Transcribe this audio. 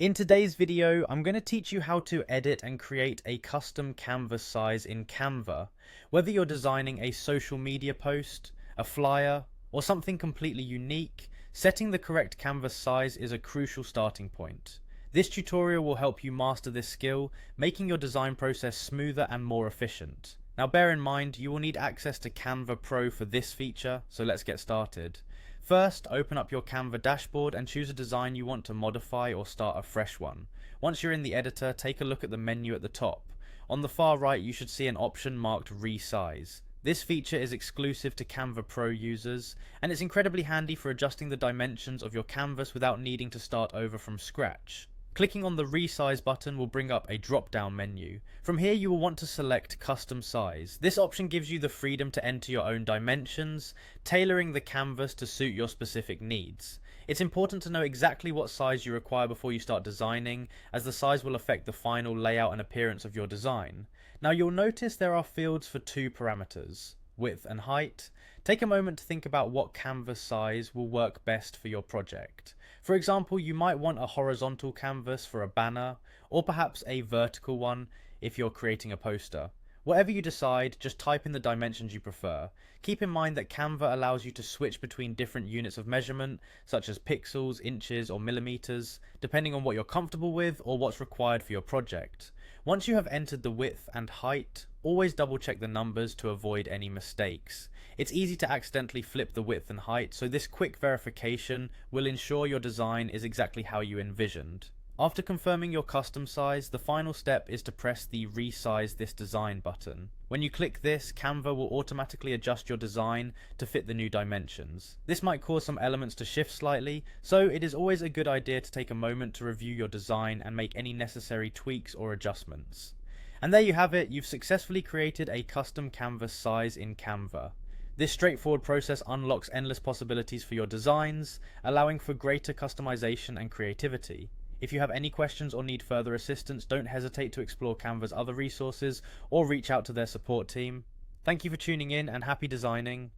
In today's video, I'm going to teach you how to edit and create a custom canvas size in Canva. Whether you're designing a social media post, a flyer, or something completely unique, setting the correct canvas size is a crucial starting point. This tutorial will help you master this skill, making your design process smoother and more efficient. Now bear in mind, you will need access to Canva Pro for this feature, so let's get started. First, open up your Canva dashboard and choose a design you want to modify or start a fresh one. Once you're in the editor, take a look at the menu at the top. On the far right, you should see an option marked Resize. This feature is exclusive to Canva Pro users, and it's incredibly handy for adjusting the dimensions of your canvas without needing to start over from scratch. Clicking on the Resize button will bring up a drop-down menu. From here you will want to select Custom Size. This option gives you the freedom to enter your own dimensions, tailoring the canvas to suit your specific needs. It's important to know exactly what size you require before you start designing, as the size will affect the final layout and appearance of your design. Now you'll notice there are fields for two parameters, width and height. Take a moment to think about what canvas size will work best for your project. For example, you might want a horizontal canvas for a banner, or perhaps a vertical one if you're creating a poster. Whatever you decide, just type in the dimensions you prefer. Keep in mind that Canva allows you to switch between different units of measurement, such as pixels, inches, or millimeters, depending on what you're comfortable with or what's required for your project. Once you have entered the width and height, always double check the numbers to avoid any mistakes. It's easy to accidentally flip the width and height, so this quick verification will ensure your design is exactly how you envisioned. After confirming your custom size, the final step is to press the Resize this design button. When you click this, Canva will automatically adjust your design to fit the new dimensions. This might cause some elements to shift slightly, so it is always a good idea to take a moment to review your design and make any necessary tweaks or adjustments. And there you have it, you've successfully created a custom canvas size in Canva. This straightforward process unlocks endless possibilities for your designs, allowing for greater customization and creativity. If you have any questions or need further assistance, don't hesitate to explore Canva's other resources or reach out to their support team. Thank you for tuning in and happy designing.